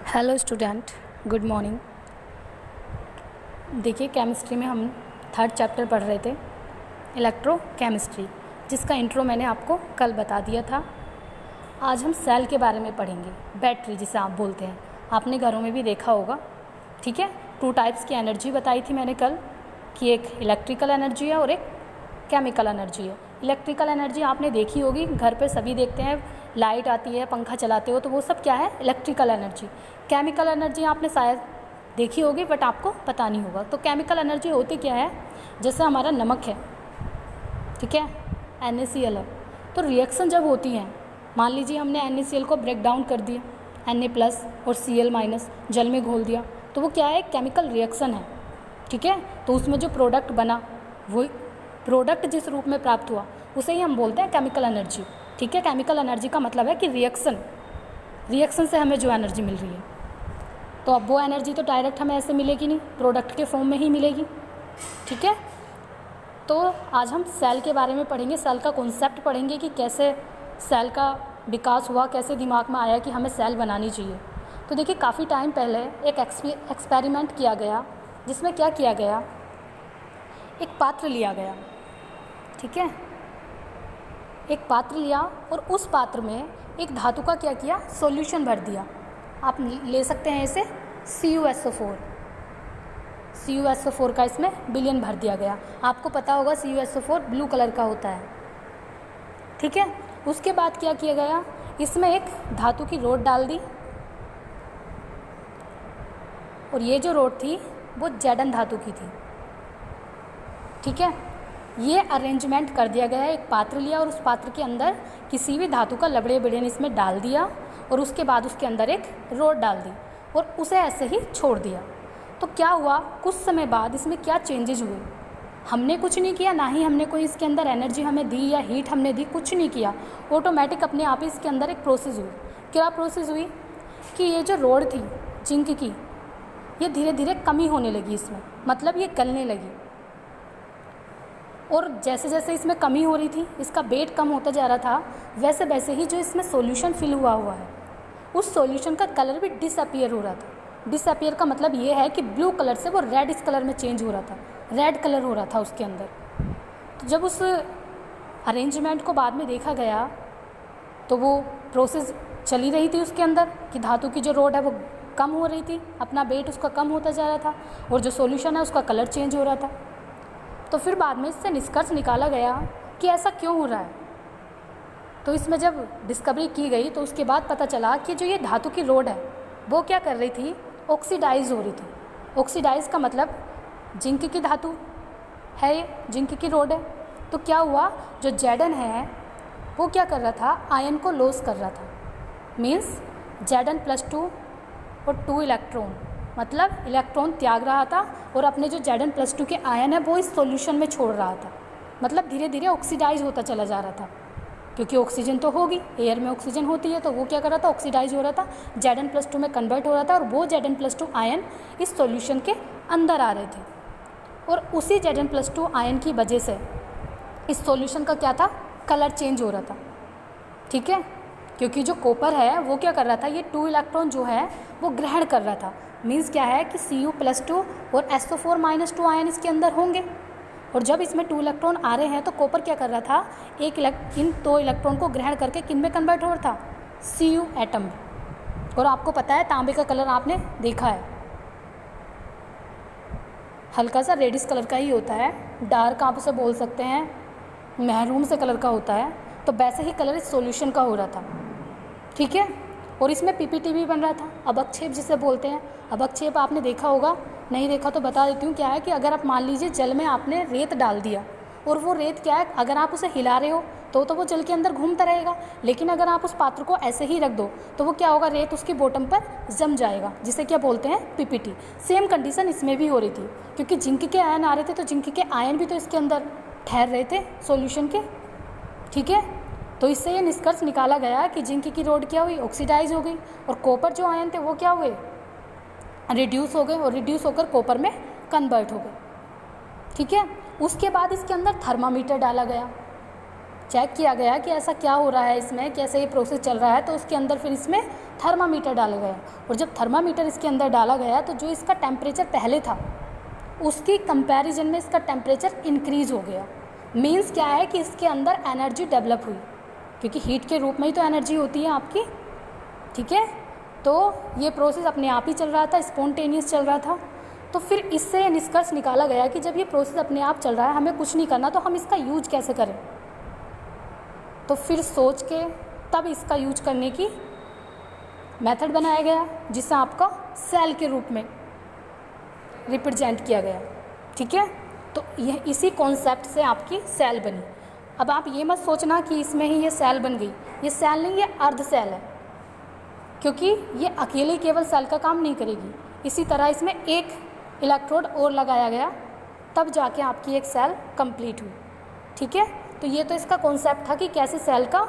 Hello student, good morning. देखिए, chemistry में हम थर्ड चैप्टर पढ़ रहे थे, इलेक्ट्रोकेमिस्ट्री, जिसका इंट्रो मैंने आपको कल बता दिया था। आज हम सेल के बारे में पढ़ेंगे, बैटरी जिसे आप बोलते हैं। आपने घरों में भी देखा होगा, ठीक है। 2 टाइप्स की एनर्जी बताई थी मैंने कल कि एक इलेक्ट्रिकल एनर्जी है और एक केमिकल एनर्जी है। इलेक्ट्रिकल एनर्जी आपने देखी होगी, घर पे सभी देखते हैं, लाइट आती है, पंखा चलाते हो तो वो सब क्या है, इलेक्ट्रिकल एनर्जी। केमिकल एनर्जी आपने शायद देखी होगी बट आपको पता नहीं होगा। तो केमिकल एनर्जी होती क्या है, जैसे हमारा नमक है, ठीक है, NaCl है। तो रिएक्शन जब होती हैं, मान लीजिए हमने NaCl को ब्रेक डाउन कर दिया, Na+ और Cl- जल में घोल दिया, तो वो क्या है, केमिकल रिएक्शन है, ठीक है। तो उसमें जो प्रोडक्ट बना, वो प्रोडक्ट जिस रूप में प्राप्त हुआ उसे ही हम बोलते हैं केमिकल एनर्जी, ठीक है। केमिकल एनर्जी का मतलब है कि रिएक्शन से हमें जो एनर्जी मिल रही है। तो अब वो एनर्जी तो डायरेक्ट हमें ऐसे मिलेगी नहीं, प्रोडक्ट के फॉर्म में ही मिलेगी, ठीक है। तो आज हम सेल के बारे में पढ़ेंगे, सेल का कॉन्सेप्ट पढ़ेंगे कि कैसे सेल का विकास हुआ, कैसे दिमाग में आया कि हमें सेल बनानी चाहिए। तो देखिए, काफ़ी टाइम पहले एक एक्सपेरिमेंट किया गया, जिसमें क्या किया गया, एक पात्र लिया गया, ठीक है। एक पात्र लिया और उस पात्र में एक धातु का क्या किया, सॉल्यूशन भर दिया। आप ले सकते हैं इसे CuSO4 का इसमें विलयन भर दिया गया। आपको पता होगा CuSO4 ब्लू कलर का होता है, ठीक है। उसके बाद क्या किया गया, इसमें एक धातु की रोड डाल दी और ये जो रोड थी वो Zn धातु की थी, ठीक है। ये अरेंजमेंट कर दिया गया है, एक पात्र लिया और उस पात्र के अंदर किसी भी धातु का लबड़े बिड़ेन इसमें डाल दिया और उसके बाद उसके अंदर एक रोड डाल दी और उसे ऐसे ही छोड़ दिया। तो क्या हुआ, कुछ समय बाद इसमें क्या चेंजेज हुए, हमने कुछ नहीं किया, ना ही हमने कोई इसके अंदर एनर्जी हमें दी या हीट हमने दी, कुछ नहीं किया। ऑटोमेटिक अपने आप ही इसके अंदर एक प्रोसेस हुई। क्या प्रोसेस हुई कि ये जो रोड थी जिंक की, ये धीरे धीरे कमी होने लगी इसमें, मतलब ये गलने लगी। और जैसे जैसे इसमें कमी हो रही थी, इसका वेट कम होता जा रहा था, वैसे वैसे ही जो इसमें सॉल्यूशन फिल हुआ है, उस सॉल्यूशन का कलर भी डिसअपीयर हो रहा था। डिसअपीयर का मतलब ये है कि ब्लू कलर से वो रेड इस कलर में चेंज हो रहा था, रेड कलर हो रहा था उसके अंदर। तो जब उस अरेंजमेंट को बाद में देखा गया तो वो प्रोसेस चली रही थी उसके अंदर कि धातु की जो रोड है वो कम हो रही थी, अपना वेट उसका कम होता जा रहा था और जो सॉल्यूशन है उसका कलर चेंज हो रहा था। तो फिर बाद में इससे निष्कर्ष निकाला गया कि ऐसा क्यों हो रहा है। तो इसमें जब डिस्कवरी की गई तो उसके बाद पता चला कि जो ये धातु की रोड है वो क्या कर रही थी, ऑक्सीडाइज हो रही थी। ऑक्सीडाइज का मतलब जिंक की धातु है, ये जिंक की रोड है। तो क्या हुआ, जो Zn है वो क्या कर रहा था, आयन को लॉस कर रहा था। मीन्स Zn+2 और 2 इलेक्ट्रॉन, मतलब इलेक्ट्रॉन त्याग रहा था और अपने जो Zn+2 के आयन है वो इस सॉल्यूशन में छोड़ रहा था। मतलब धीरे धीरे ऑक्सीडाइज होता चला जा रहा था, क्योंकि ऑक्सीजन तो होगी, एयर में ऑक्सीजन होती है, तो वो क्या कर रहा था, ऑक्सीडाइज हो रहा था, Zn+2 में कन्वर्ट हो रहा था और वो Zn+2 आयन इस सॉल्यूशन के अंदर आ रहे थे। और उसी Zn+2 आयन की वजह से इस सॉल्यूशन का क्या था, कलर चेंज हो रहा था, ठीक है। क्योंकि जो कॉपर है वो क्या कर रहा था, ये 2 इलेक्ट्रॉन जो है वो ग्रहण कर रहा था। मीन्स क्या है कि Cu+2 और SO4-2 आयन इसके अंदर होंगे, और जब इसमें 2 इलेक्ट्रॉन आ रहे हैं तो कॉपर क्या कर रहा था, इन 2 इलेक्ट्रॉन को ग्रहण करके किन में कन्वर्ट हो रहा था, Cu एटम में। और आपको पता है तांबे का कलर आपने देखा है, हल्का सा रेडिश कलर का ही होता है, डार्क आप उसे बोल सकते हैं, महरून से कलर का होता है। तो वैसे ही कलर इस सॉल्यूशन का हो रहा था, ठीक है। और इसमें PPT भी बन रहा था, अवक्षेप जिसे बोलते हैं। अवक्षेप आपने देखा होगा, नहीं देखा तो बता देती हूँ। क्या है कि अगर आप मान लीजिए जल में आपने रेत डाल दिया और वो रेत क्या है, अगर आप उसे हिला रहे हो तो वो जल के अंदर घूमता रहेगा, लेकिन अगर आप उस पात्र को ऐसे ही रख दो तो वो क्या होगा, रेत उसकी बॉटम पर जम जाएगा, जिसे क्या बोलते हैं, PPT। सेम कंडीशन इसमें भी हो रही थी, क्योंकि जिंक के आयन आ रहे थे तो जिंक के आयन भी तो इसके अंदर ठहर रहे थे सॉल्यूशन के, ठीक है। तो इससे ये निष्कर्ष निकाला गया कि जिंक की रोड क्या हुई, ऑक्सीडाइज हो गई, और कॉपर जो आयन थे वो क्या हुए, रिड्यूस हो गए, और रिड्यूस होकर कॉपर में कन्वर्ट हो गए, ठीक है। उसके बाद इसके अंदर थर्मामीटर डाला गया, चेक किया गया कि ऐसा क्या हो रहा है इसमें, कैसे ये प्रोसेस चल रहा है। तो उसके अंदर फिर इसमें थर्मामीटर डाला गया, और जब थर्मामीटर इसके अंदर डाला गया तो जो इसका टेम्परेचर पहले था उसकी कंपैरिजन में इसका टेम्परेचर इंक्रीज़ हो गया। मीन्स क्या है कि इसके अंदर एनर्जी डेवलप हुई, क्योंकि हीट के रूप में ही तो एनर्जी होती है आपकी, ठीक है। तो ये प्रोसेस अपने आप ही चल रहा था, स्पॉन्टेनियस चल रहा था। तो फिर इससे निष्कर्ष निकाला गया कि जब ये प्रोसेस अपने आप चल रहा है, हमें कुछ नहीं करना, तो हम इसका यूज कैसे करें। तो फिर सोच के तब इसका यूज करने की मेथड बनाया गया, जिससे आपका सेल के रूप में रिप्रेजेंट किया गया, ठीक है। तो यह इसी कॉन्सेप्ट से आपकी सेल बनी। अब आप ये मत सोचना कि इसमें ही ये सेल बन गई, ये सेल नहीं, ये अर्ध सेल है, क्योंकि ये अकेले केवल सेल का काम नहीं करेगी। इसी तरह इसमें एक इलेक्ट्रोड और लगाया गया, तब जाके आपकी एक सेल कंप्लीट हुई, ठीक है। तो ये तो इसका कॉन्सेप्ट था कि कैसे सेल का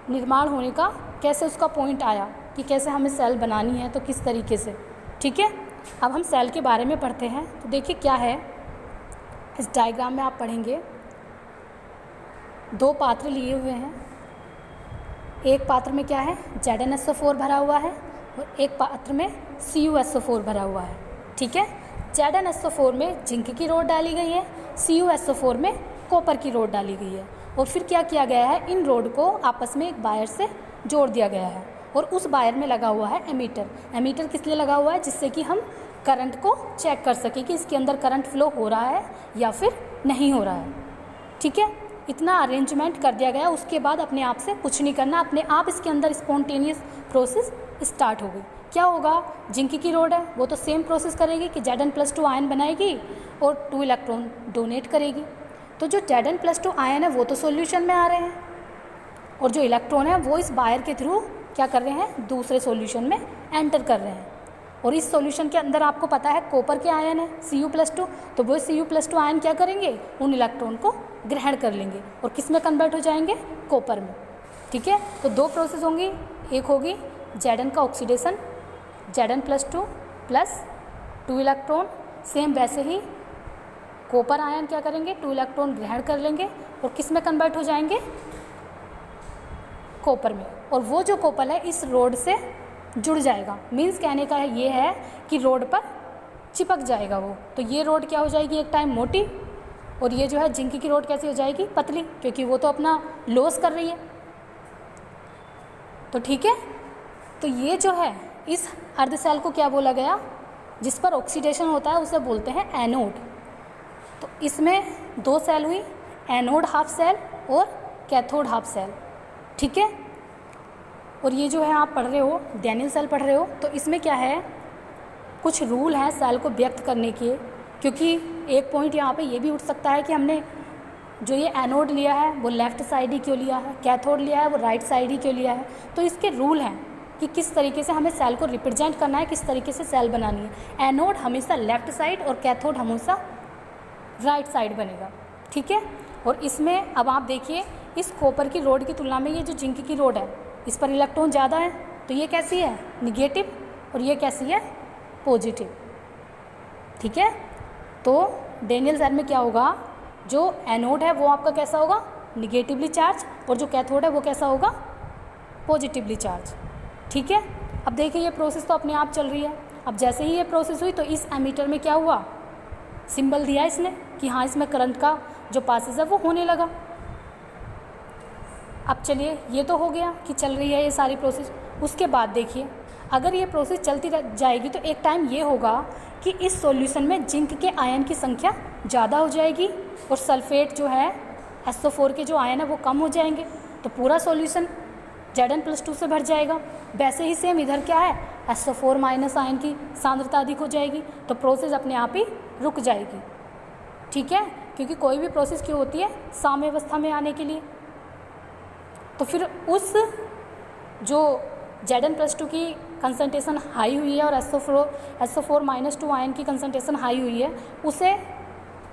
निर्माण होने का, कैसे उसका पॉइंट आया कि कैसे हमें सेल बनानी है, तो किस तरीके से, ठीक है। अब हम सेल के बारे में पढ़ते हैं। तो देखिए क्या है, इस डायग्राम में आप पढ़ेंगे 2 पात्र लिए हुए हैं। एक पात्र में क्या है, ZnSO4 भरा हुआ है, और एक पात्र में CuSO4 भरा हुआ है, ठीक है। ZnSO4 में जिंक की रोड डाली गई है, CuSO4 में कॉपर की रोड डाली गई है, और फिर क्या किया गया है, इन रोड को आपस में एक वायर से जोड़ दिया गया है, और उस वायर में लगा हुआ है एमीटर। एमीटर किस लिए लगा हुआ है, जिससे कि हम करंट को चेक कर सकें कि इसके अंदर करंट फ्लो हो रहा है या फिर नहीं हो रहा है, ठीक है। इतना अरेंजमेंट कर दिया गया। उसके बाद अपने आप से कुछ नहीं करना, अपने आप इसके अंदर स्पॉन्टेनियस प्रोसेस स्टार्ट हो गई। क्या होगा, जिंक की रोड है वो तो सेम प्रोसेस करेगी कि Zn+2 आयन बनाएगी और 2 इलेक्ट्रॉन डोनेट करेगी। तो जो Zn+2 आयन है वो तो सॉल्यूशन में आ रहे हैं, और जो इलेक्ट्रॉन है वो इस वायर के थ्रू क्या कर रहे हैं, दूसरे सॉल्यूशन में एंटर कर रहे हैं। और इस सॉल्यूशन के अंदर आपको पता है कॉपर के आयन है Cu+2, तो वो Cu+2 आयन क्या करेंगे, उन इलेक्ट्रॉन को ग्रहण कर लेंगे और किस में कन्वर्ट हो जाएंगे, कॉपर में, ठीक है। तो 2 प्रोसेस होंगी, एक होगी Zn का oxidation, Zn+2 plus 2 electron, same वैसे ही कॉपर आयन क्या करेंगे, 2 इलेक्ट्रॉन ग्रहण कर लेंगे और किस में कन्वर्ट हो जाएंगे, कॉपर में। और वो जो कॉपर है इस रोड से जुड़ जाएगा। मीन्स कहने का ये है कि रोड पर चिपक जाएगा वो। तो ये रोड क्या हो जाएगी, एक टाइम मोटी, और ये जो है जिंक की रोड कैसी हो जाएगी, पतली, क्योंकि वो तो अपना लॉस कर रही है। तो ठीक है, तो ये जो है इस अर्ध सेल को क्या बोला गया, जिस पर ऑक्सीडेशन होता है उसे बोलते हैं एनोड। तो इसमें 2 सेल हुई, एनोड हाफ सेल और कैथोड हाफ सेल, ठीक है। और ये जो है आप पढ़ रहे हो, डैनियल सेल पढ़ रहे हो, तो इसमें क्या है, कुछ रूल हैं सेल को व्यक्त करने के। क्योंकि एक पॉइंट यहाँ पे ये भी उठ सकता है कि हमने जो ये एनोड लिया है वो लेफ़्ट साइड ही क्यों लिया है, कैथोड लिया है वो राइट साइड ही क्यों लिया है। तो इसके रूल हैं कि किस तरीके से हमें सेल को रिप्रेजेंट करना है, किस तरीके से सेल बनानी है। एनोड हमेशा लेफ़्ट साइड और कैथोड हमेशा राइट साइड बनेगा, ठीक है। और इसमें अब आप देखिए, इस कॉपर की रोड की तुलना में ये जो जिंक की रोड है इस पर इलेक्ट्रॉन ज़्यादा है, तो ये कैसी है, निगेटिव, और ये कैसी है, पॉजिटिव, ठीक है। तो डैनियल सेल में क्या होगा, जो एनोड है वो आपका कैसा होगा, निगेटिवली चार्ज, और जो कैथोड है वो कैसा होगा, पॉजिटिवली चार्ज, ठीक है। अब देखिए ये प्रोसेस तो अपने आप चल रही है। अब जैसे ही ये प्रोसेस हुई तो इस एमीटर में क्या हुआ, सिंबल दिया इसने कि हाँ इसमें करंट का जो पासेस है वो होने लगा। अब चलिए ये तो हो गया कि चल रही है ये सारी प्रोसेस। उसके बाद देखिए अगर ये प्रोसेस चलती जाएगी तो एक टाइम ये होगा कि इस सॉल्यूशन में जिंक के आयन की संख्या ज़्यादा हो जाएगी और सल्फेट जो है SO4 के जो आयन है वो कम हो जाएंगे, तो पूरा सॉल्यूशन Zn+2 से भर जाएगा। वैसे ही सेम इधर क्या है, SO4- आयन की सांद्रता अधिक हो जाएगी, तो प्रोसेस अपने आप ही रुक जाएगी, ठीक है। क्योंकि कोई भी प्रोसेस क्यों होती है, साम्यावस्था में आने के लिए। तो फिर उस जो Zn+2 की कंसंट्रेशन हाई हुई है और SO4- आयन की कंसंट्रेशन हाई हुई है, उसे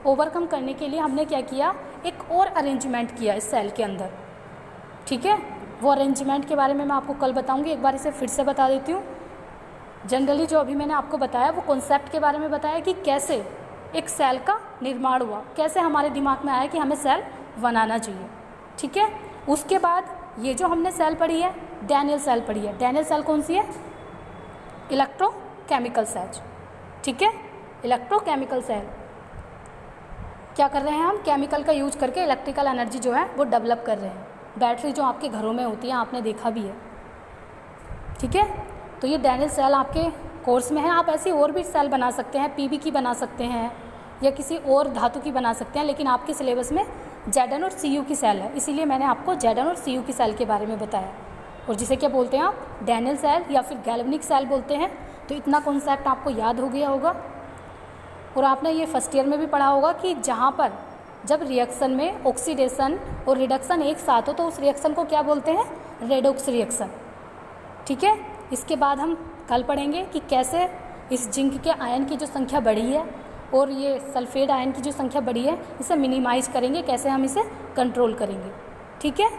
ओवरकम करने के लिए हमने क्या किया, एक और अरेंजमेंट किया इस सेल के अंदर, ठीक है। वो अरेंजमेंट के बारे में मैं आपको कल बताऊंगी, एक बार इसे फिर से बता देती हूँ। जनरली जो अभी मैंने आपको बताया वो कॉन्सेप्ट के बारे में बताया कि कैसे एक सेल का निर्माण हुआ, कैसे हमारे दिमाग में आया कि हमें सेल बनाना चाहिए, ठीक है। उसके बाद ये जो हमने सेल पढ़ी है डैनियल सेल पढ़ी है। डैनियल सेल कौन सी है? इलेक्ट्रोकेमिकल सेल, ठीक है। इलेक्ट्रोकेमिकल सेल क्या कर रहे हैं हम? केमिकल का यूज करके इलेक्ट्रिकल एनर्जी जो है वो डेवलप कर रहे हैं। बैटरी जो आपके घरों में होती है आपने देखा भी है, ठीक है। तो ये डैनियल सेल आपके कोर्स में है। आप ऐसी और भी सेल बना सकते हैं, पीबी की बना सकते हैं या किसी और धातु की बना सकते हैं, लेकिन आपके सिलेबस में Zn और Cu की सेल है, इसीलिए मैंने आपको Zn और Cu की सेल के बारे में बताया। और जिसे क्या बोलते हैं आप? डैनियल सेल या फिर गैल्वेनिक सेल बोलते हैं। तो इतना कॉन्सेप्ट आपको याद हो गया होगा। और आपने ये फर्स्ट ईयर में भी पढ़ा होगा कि जहाँ पर जब रिएक्शन में ऑक्सीडेशन और रिडक्शन एक साथ हो तो उस रिएक्शन को क्या बोलते हैं? रेडॉक्स रिएक्शन, ठीक है। इसके बाद हम कल पढ़ेंगे कि कैसे इस जिंक के आयन की जो संख्या बढ़ी है और ये सल्फेट आयन की जो संख्या बढ़ी है इसे मिनिमाइज करेंगे, कैसे हम इसे कंट्रोल करेंगे, ठीक है।